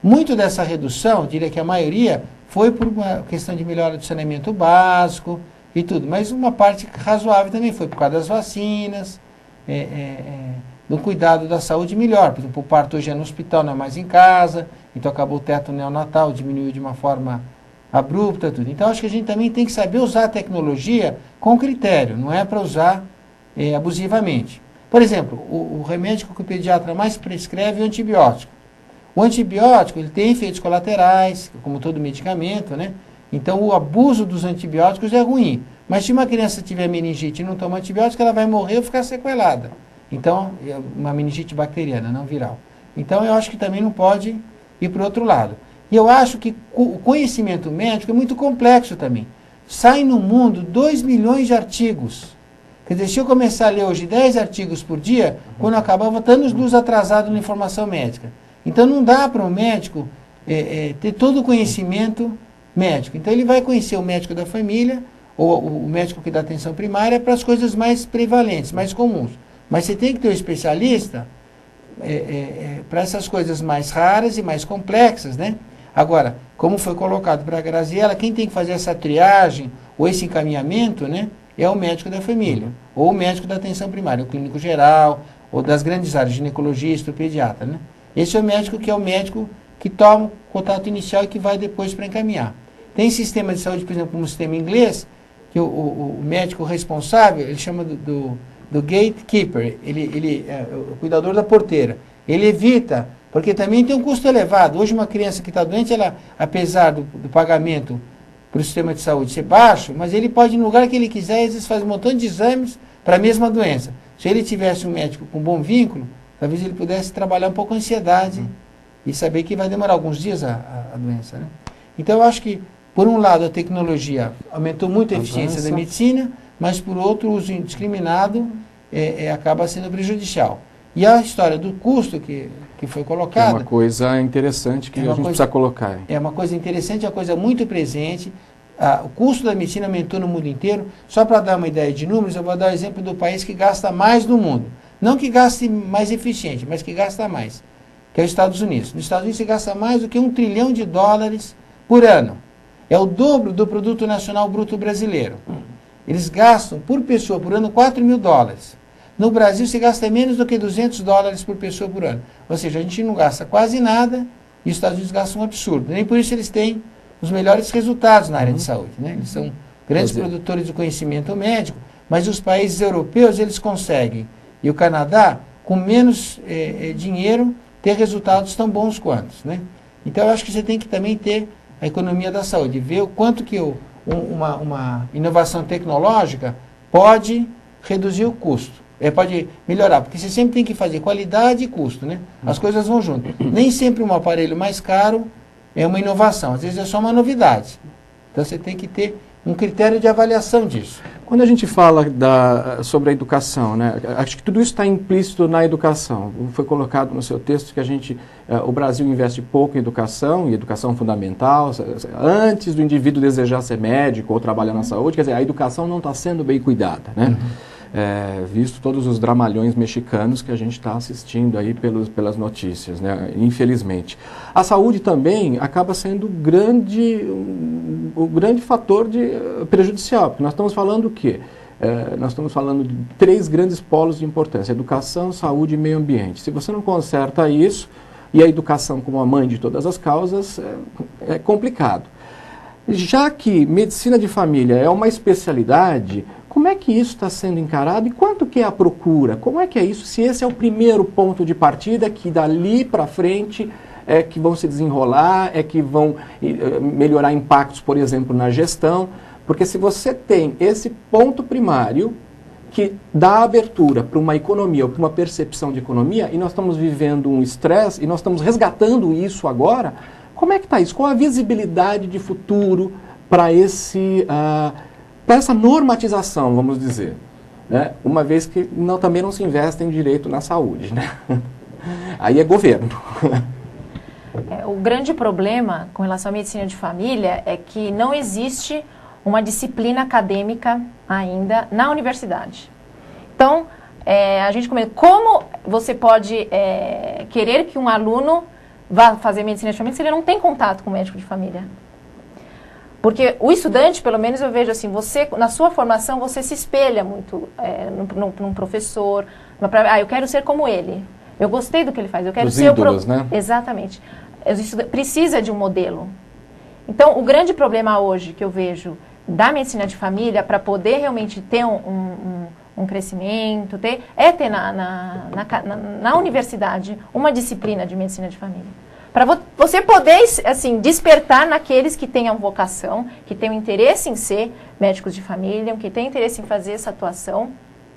Muito dessa redução, eu diria que a maioria, foi por uma questão de melhora do saneamento básico e tudo, mas uma parte razoável também foi por causa das vacinas, do cuidado da saúde melhor. Por exemplo, o parto hoje é no hospital, não é mais em casa, então acabou o teto neonatal, diminuiu de uma forma abrupta, tudo. Então, acho que a gente também tem que saber usar a tecnologia com critério, não é para usar abusivamente. Por exemplo, o remédio que o pediatra mais prescreve é o antibiótico. O antibiótico, ele tem efeitos colaterais, como todo medicamento, né? Então, o abuso dos antibióticos é ruim. Mas se uma criança tiver meningite e não tomar antibiótico, ela vai morrer ou ficar sequelada. Então, é uma meningite bacteriana, não viral. Então, eu acho que também não pode ir para o outro lado. E eu acho que o conhecimento médico é muito complexo também. Saem no mundo 2 milhões de artigos. Quer dizer, se eu começar a ler hoje 10 artigos por dia, quando eu acabar, vou estar anos luz atrasado na informação médica. Então não dá para o médico ter todo o conhecimento médico. Então ele vai conhecer o médico da família, ou o médico que dá atenção primária, para as coisas mais prevalentes, mais comuns. Mas você tem que ter um especialista para essas coisas mais raras e mais complexas, né? Agora, como foi colocado para a Graziella, quem tem que fazer essa triagem ou esse encaminhamento, né, é o médico da família, ou o médico da atenção primária, o clínico geral, ou das grandes áreas, ginecologista, o pediatra, né? Esse é o médico que toma o contato inicial e que vai depois para encaminhar. Tem sistema de saúde, por exemplo, no sistema inglês, que o médico responsável, ele chama do gatekeeper, ele é o cuidador da porteira. Ele evita, porque também tem um custo elevado. Hoje uma criança que está doente, ela, apesar do pagamento para o sistema de saúde ser baixo, mas ele pode ir no lugar que ele quiser, e às vezes faz um montão de exames para a mesma doença. Se ele tivesse um médico com bom vínculo, talvez ele pudesse trabalhar um pouco a ansiedade e saber que vai demorar alguns dias a doença, né? Então eu acho que, por um lado, a tecnologia aumentou muito a eficiência da medicina, mas por outro, o uso indiscriminado acaba sendo prejudicial. E a história do custo que foi colocada... É uma coisa interessante que a gente precisa colocar. É uma coisa interessante, é uma coisa muito presente. O custo da medicina aumentou no mundo inteiro. Só para dar uma ideia de números, eu vou dar o exemplo do país que gasta mais no mundo. Não que gaste mais eficiente, mas que gasta mais, que é os Estados Unidos. Nos Estados Unidos se gasta mais do que $1 trilhão por ano. É o dobro do produto nacional bruto brasileiro. Eles gastam, por pessoa por ano, $4 mil. No Brasil se gasta menos do que $200 por pessoa por ano. Ou seja, a gente não gasta quase nada e os Estados Unidos gastam um absurdo. Nem por isso eles têm os melhores resultados na área de saúde, né? Eles são grandes produtores do conhecimento médico, mas os países europeus, eles conseguem, e o Canadá, com menos dinheiro, ter resultados tão bons quanto, né? Então, eu acho que você tem que também ter a economia da saúde, ver o quanto que uma inovação tecnológica pode reduzir o custo, pode melhorar, porque você sempre tem que fazer qualidade e custo, né? As coisas vão junto. Nem sempre um aparelho mais caro é uma inovação, às vezes é só uma novidade. Então, você tem que ter um critério de avaliação disso. Quando a gente fala sobre a educação, né, acho que tudo isso está implícito na educação. Foi colocado no seu texto que o Brasil investe pouco em educação, e educação fundamental, antes do indivíduo desejar ser médico ou trabalhar na saúde, quer dizer, a educação não está sendo bem cuidada, né? Visto todos os dramalhões mexicanos que a gente está assistindo aí pelas notícias, né, infelizmente. A saúde também acaba sendo o grande fator prejudicial, porque nós estamos falando o quê? Nós estamos falando de 3 grandes polos de importância: educação, saúde e meio ambiente. Se você não conserta isso, e a educação como a mãe de todas as causas, é complicado. Já que medicina de família é uma especialidade, como é que isso está sendo encarado e quanto que é a procura? Como é que é isso? Se esse é o primeiro ponto de partida, que dali para frente é que vão se desenrolar, é que vão melhorar impactos, por exemplo, na gestão. Porque se você tem esse ponto primário que dá abertura para uma economia ou para uma percepção de economia, e nós estamos vivendo um estresse e nós estamos resgatando isso agora, como é que está isso? Qual a visibilidade de futuro para essa normatização, vamos dizer, né? Uma vez que também não se investe em direito na saúde, né? Aí é governo. O grande problema com relação à medicina de família é que não existe uma disciplina acadêmica ainda na universidade. Então, a gente comenta, como você pode querer que um aluno vá fazer medicina de família se ele não tem contato com o médico de família? Porque o estudante, pelo menos eu vejo assim, você, na sua formação, você se espelha muito num professor, eu quero ser como ele, eu gostei do que ele faz, eu quero ser ídolos, né? Exatamente. Precisa de um modelo. Então, o grande problema hoje que eu vejo da medicina de família, para poder realmente ter um crescimento, ter na universidade uma disciplina de medicina de família. Para você poder, assim, despertar naqueles que tenham vocação, que tenham interesse em ser médicos de família, que tenham interesse em fazer essa atuação,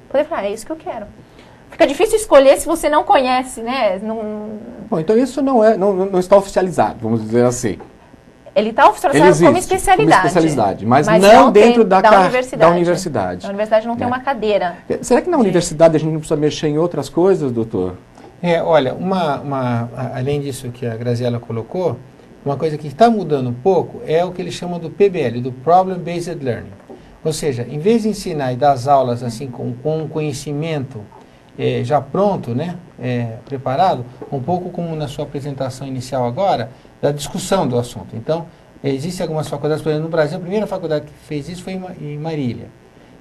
poder falar, é isso que eu quero. Fica difícil escolher se você não conhece, né? Bom, então isso não está oficializado, vamos dizer assim. Ele está oficializado como especialidade. Mas não dentro da universidade. Na universidade não tem uma cadeira. Será que na universidade a gente não precisa mexer em outras coisas, doutor? Olha, além disso que a Graziela colocou, uma coisa que está mudando um pouco é o que eles chamam do PBL, do Problem Based Learning. Ou seja, em vez de ensinar e dar as aulas assim com um conhecimento já pronto, né, preparado, um pouco como na sua apresentação inicial agora, da discussão do assunto. Então, existem algumas faculdades, por exemplo, no Brasil, a primeira faculdade que fez isso foi em Marília,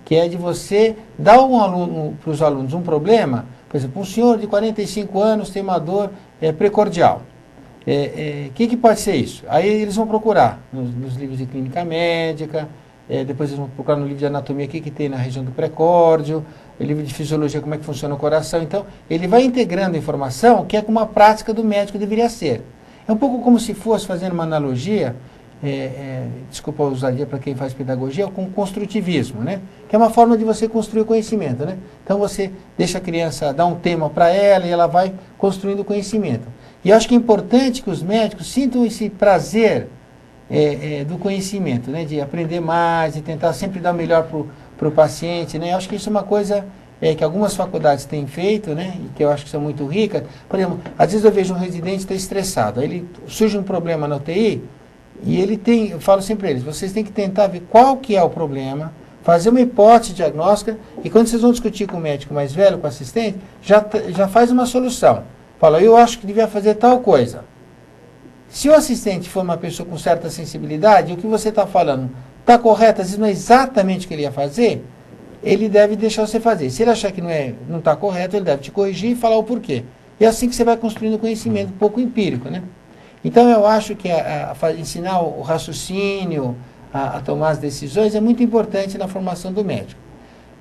que é de você dar para os alunos um problema, por exemplo, um senhor de 45 anos tem uma dor precordial. Que pode ser isso? Aí eles vão procurar nos livros de clínica médica, depois eles vão procurar no livro de anatomia o que tem na região do precórdio, o livro de fisiologia, como é que funciona o coração. Então, ele vai integrando a informação que é como a prática do médico deveria ser. É um pouco como se fosse, fazendo uma analogia, desculpa a ousadia para quem faz pedagogia, com o construtivismo, né? Que é uma forma de você construir o conhecimento, né? Então você deixa a criança dar um tema para ela e ela vai construindo o conhecimento. E eu acho que é importante que os médicos sintam esse prazer do conhecimento, né? De aprender mais, de tentar sempre dar o melhor para o paciente, né? Eu acho que isso é uma coisa que algumas faculdades têm feito, né, e que eu acho que são muito ricas. Por exemplo, às vezes eu vejo um residente estar estressado, aí surge um problema na UTI, e eu falo sempre para eles, vocês têm que tentar ver qual que é o problema, fazer uma hipótese diagnóstica, e quando vocês vão discutir com o médico mais velho, com o assistente, já faz uma solução. Fala, eu acho que devia fazer tal coisa. Se o assistente for uma pessoa com certa sensibilidade, o que você está falando está correto, às vezes não é exatamente o que ele ia fazer, ele deve deixar você fazer. Se ele achar que não está correto, ele deve te corrigir e falar o porquê. E é assim que você vai construindo conhecimento, um pouco empírico, né? Então, eu acho que ensinar o raciocínio, a tomar as decisões, é muito importante na formação do médico.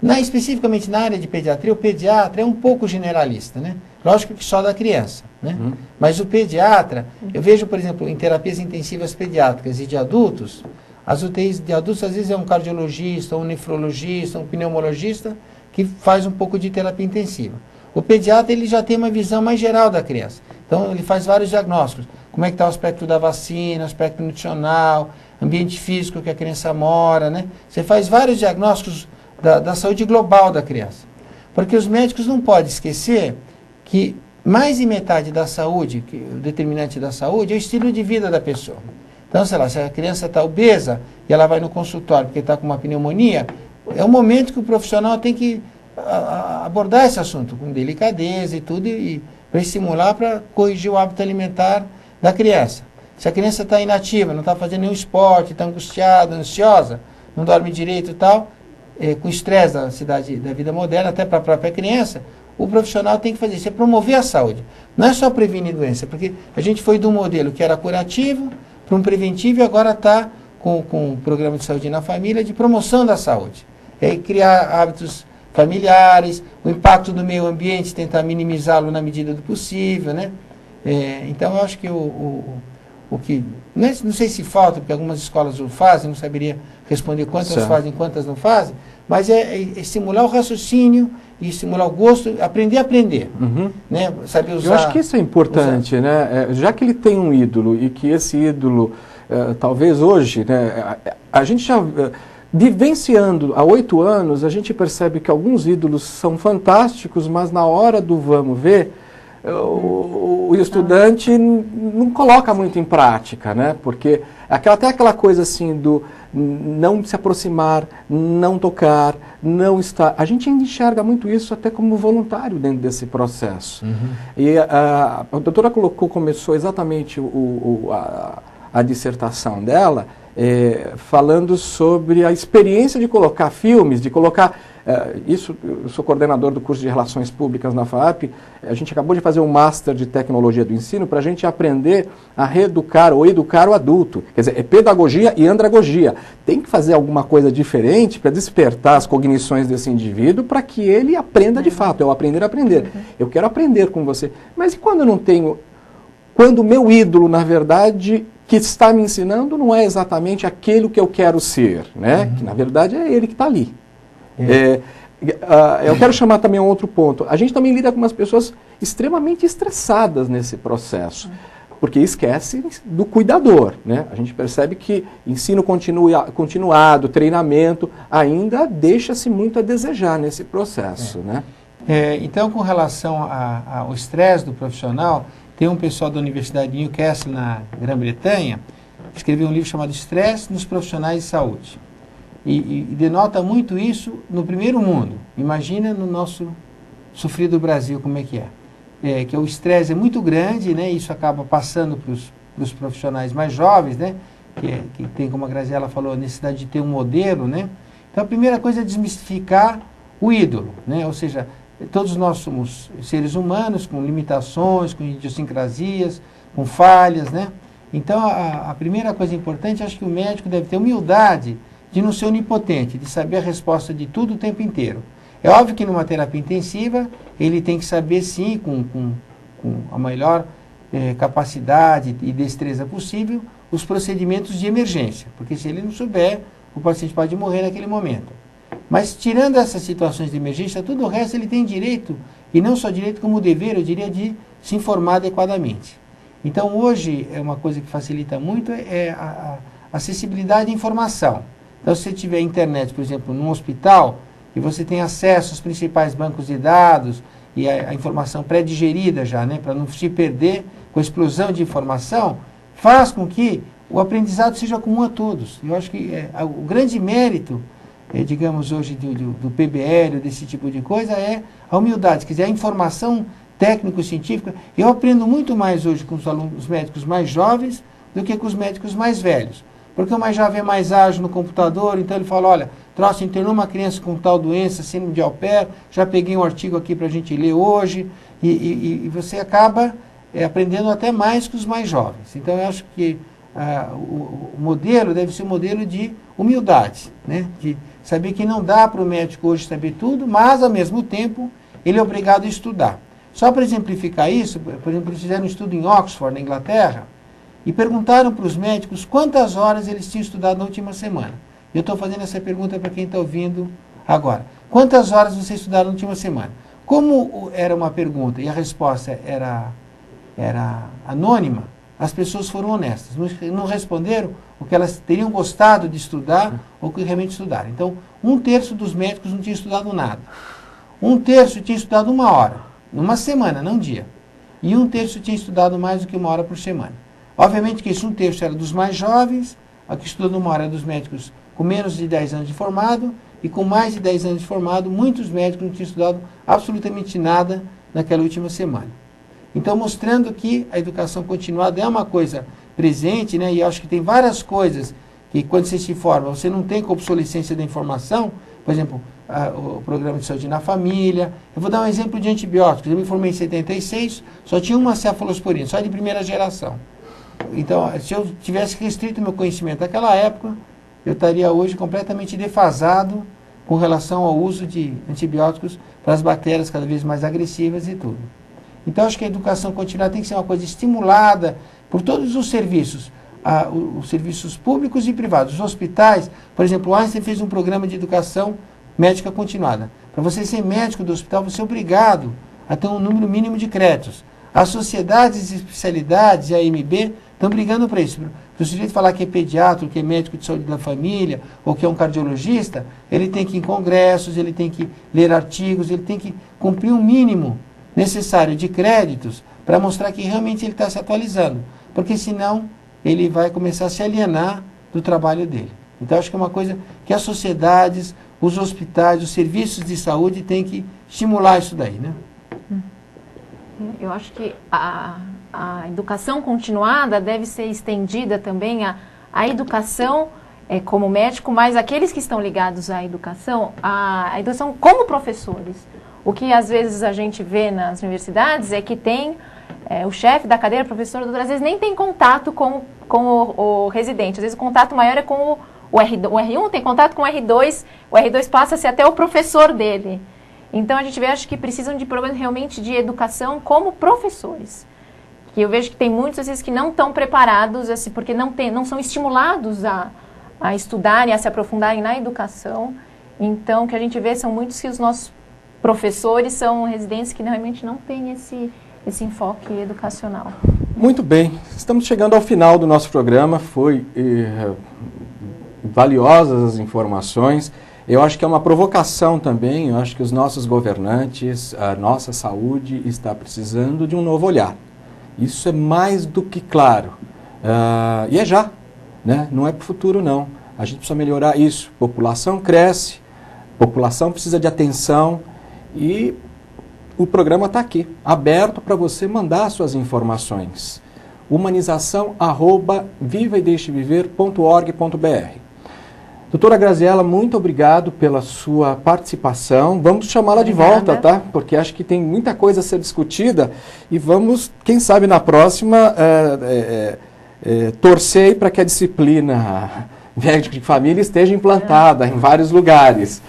Especificamente na área de pediatria, o pediatra é um pouco generalista, né? Lógico que só da criança, né? Mas o pediatra, eu vejo, por exemplo, em terapias intensivas pediátricas e de adultos, as UTIs de adultos às vezes é um cardiologista, um nefrologista, um pneumologista que faz um pouco de terapia intensiva. O pediatra ele já tem uma visão mais geral da criança. Então ele faz vários diagnósticos. Como é que está o aspecto da vacina, o aspecto nutricional, ambiente físico que a criança mora, né? Você faz vários diagnósticos da saúde global da criança. Porque os médicos não podem esquecer que mais de metade da saúde, o determinante da saúde, é o estilo de vida da pessoa. Então, sei lá, se a criança está obesa e ela vai no consultório porque está com uma pneumonia, é um momento que o profissional tem que abordar esse assunto com delicadeza e tudo, e para estimular, para corrigir o hábito alimentar da criança. Se a criança está inativa, não está fazendo nenhum esporte, está angustiada, ansiosa, não dorme direito e tal, com estresse da vida moderna, até para a própria criança, o profissional tem que fazer isso, é promover a saúde. Não é só prevenir doença, porque a gente foi de um modelo que era curativo para um preventivo e agora está com um programa de saúde na família de promoção da saúde. É criar hábitos familiares, o impacto do meio ambiente, tentar minimizá-lo na medida do possível, né? Então, eu acho que o que... Não sei se falta, porque algumas escolas o fazem, não saberia responder quantas fazem, quantas não fazem, mas é estimular o raciocínio e estimular o gosto, aprender a aprender. Né? Saber usar, eu acho que isso é importante, né? Já que ele tem um ídolo e que esse ídolo, talvez hoje, né, a gente já... vivenciando há 8 anos, a gente percebe que alguns ídolos são fantásticos, mas na hora do vamos ver, o estudante não coloca muito em prática, né? Porque até aquela coisa assim do não se aproximar, não tocar, não estar... A gente ainda enxerga muito isso até como voluntário dentro desse processo. E a doutora começou exatamente a dissertação dela falando sobre a experiência de colocar filmes, de colocar... eu sou coordenador do curso de Relações Públicas na FAAP, a gente acabou de fazer um Master de Tecnologia do Ensino para a gente aprender a reeducar ou educar o adulto. Quer dizer, é pedagogia e andragogia. Tem que fazer alguma coisa diferente para despertar as cognições desse indivíduo para que ele aprenda de fato, é o aprender a aprender. Eu quero aprender com você. Mas e quando eu não tenho... Quando o meu ídolo, na verdade... que está me ensinando não é exatamente aquele que eu quero ser, né? Que na verdade é ele que está ali. Eu quero chamar também um outro ponto. A gente também lida com umas pessoas extremamente estressadas nesse processo, porque esquece do cuidador, né? A gente percebe que ensino continuado, treinamento, ainda deixa-se muito a desejar nesse processo, né? Então, com relação ao estresse do profissional, tem um pessoal da Universidade de Newcastle, na Grã-Bretanha, que escreveu um livro chamado Estresse nos Profissionais de Saúde. E denota muito isso no primeiro mundo. Imagina no nosso sofrido Brasil como é que é. Que o estresse é muito grande, né? Isso acaba passando para os profissionais mais jovens, né? Que tem, como a Graziela falou, a necessidade de ter um modelo, né? Então, a primeira coisa é desmistificar o ídolo, né? Ou seja, todos nós somos seres humanos com limitações, com idiosincrasias, com falhas, né? Então, a primeira coisa importante, acho que o médico deve ter humildade de não ser onipotente, de saber a resposta de tudo o tempo inteiro. É óbvio que numa terapia intensiva, ele tem que saber, sim, com a melhor capacidade e destreza possível, os procedimentos de emergência, porque se ele não souber, o paciente pode morrer naquele momento. Mas, tirando essas situações de emergência, tudo o resto ele tem direito, e não só direito como dever, eu diria, de se informar adequadamente. Então, hoje, uma coisa que facilita muito é a acessibilidade à informação. Então, se você tiver internet, por exemplo, num hospital, e você tem acesso aos principais bancos de dados, e a informação pré-digerida já, né, para não se perder com a explosão de informação, faz com que o aprendizado seja comum a todos. Eu acho que o grande mérito... digamos hoje do PBL, desse tipo de coisa, é a humildade, quer dizer, a informação técnico-científica. Eu aprendo muito mais hoje com os médicos mais jovens do que com os médicos mais velhos, porque o mais jovem é mais ágil no computador, então ele fala, olha, Troço internou uma criança com tal doença, síndrome de Alper, já peguei um artigo aqui para a gente ler hoje, e você acaba aprendendo até mais que os mais jovens. Então eu acho que o modelo deve ser um modelo de humildade, né? De saber que não dá para o médico hoje saber tudo, mas, ao mesmo tempo, ele é obrigado a estudar. Só para exemplificar isso, por exemplo, eles fizeram um estudo em Oxford, na Inglaterra, e perguntaram para os médicos quantas horas eles tinham estudado na última semana. Eu estou fazendo essa pergunta para quem está ouvindo agora. Quantas horas você estudaram na última semana? Como era uma pergunta e a resposta era anônima, as pessoas foram honestas. Não responderam o que elas teriam gostado de estudar ou que realmente estudaram. Então, 1/3 dos médicos não tinha estudado nada. 1/3 tinha estudado 1 hora, numa semana, não um dia. E 1/3 tinha estudado mais do que 1 hora por semana. Obviamente que esse 1/3 era dos mais jovens, a que estudou 1 hora era dos médicos com menos de 10 anos de formado, e com mais de 10 anos de formado, muitos médicos não tinham estudado absolutamente nada naquela última semana. Então, mostrando que a educação continuada é uma coisa presente, né? E eu acho que tem várias coisas que, quando você se forma, você não tem com obsolescência da informação. Por exemplo, o programa de saúde na família. Eu vou dar um exemplo de antibióticos. Eu me formei em 76, só tinha uma cefalosporina, só de primeira geração. Então, se eu tivesse restrito meu conhecimento naquela época, eu estaria hoje completamente defasado com relação ao uso de antibióticos para as bactérias cada vez mais agressivas e tudo. Então, acho que a educação continuada tem que ser uma coisa estimulada por todos os serviços, os serviços públicos e privados. Os hospitais, por exemplo, o Einstein fez um programa de educação médica continuada. Para você ser médico do hospital, você é obrigado a ter um número mínimo de créditos. As sociedades de especialidades e a AMB estão brigando para isso. Se o sujeito falar que é pediatra, que é médico de saúde da família, ou que é um cardiologista, ele tem que ir em congressos, ele tem que ler artigos, ele tem que cumprir um mínimo necessário de créditos para mostrar que realmente ele está se atualizando. Porque senão ele vai começar a se alienar do trabalho dele. Então acho que é uma coisa que as sociedades, os hospitais, os serviços de saúde têm que estimular isso daí, né? Eu acho que a educação continuada deve ser estendida também à educação como médico, mas aqueles que estão ligados à educação, a educação como professores. O que às vezes a gente vê nas universidades é que tem o chefe da cadeira, professor, doutor, às vezes nem tem contato com o residente. Às vezes o contato maior é com o R1, tem contato com o R2, o R2 passa a ser até o professor dele. Então a gente vê, acho que precisam de programas realmente de educação como professores. Que eu vejo que tem muitos, às vezes, que não estão preparados, assim, porque não são estimulados a estudarem, a se aprofundarem na educação. Então, o que a gente vê são muitos que os nossos professores são residentes que realmente não têm esse enfoque educacional. Muito bem, estamos chegando ao final do nosso programa, foi valiosas as informações. Eu acho que é uma provocação também, eu acho que os nossos governantes, a nossa saúde está precisando de um novo olhar. Isso é mais do que claro. E é já, né? Não é para o futuro, não. A gente precisa melhorar isso. População cresce, população precisa de atenção e o programa está aqui, aberto para você mandar suas informações. humanização@vivaedeixeviver.org.br. Doutora Graziela, muito obrigado pela sua participação. Vamos chamá-la de volta, tá? Porque acho que tem muita coisa a ser discutida e vamos, quem sabe na próxima, torcer para que a disciplina médico de família esteja implantada em vários lugares.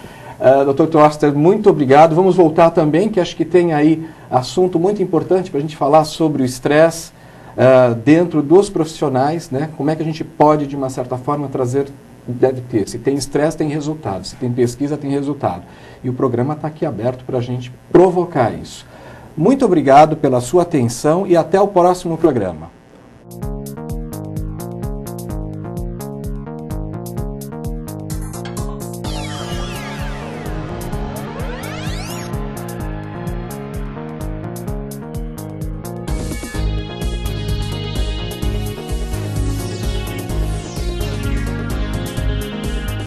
Dr. Torster, muito obrigado. Vamos voltar também, que acho que tem aí assunto muito importante para a gente falar sobre o estresse dentro dos profissionais, né? Como é que a gente pode, de uma certa forma, trazer... Deve ter. Se tem estresse, tem resultado. Se tem pesquisa, tem resultado. E o programa está aqui aberto para a gente provocar isso. Muito obrigado pela sua atenção e até o próximo programa.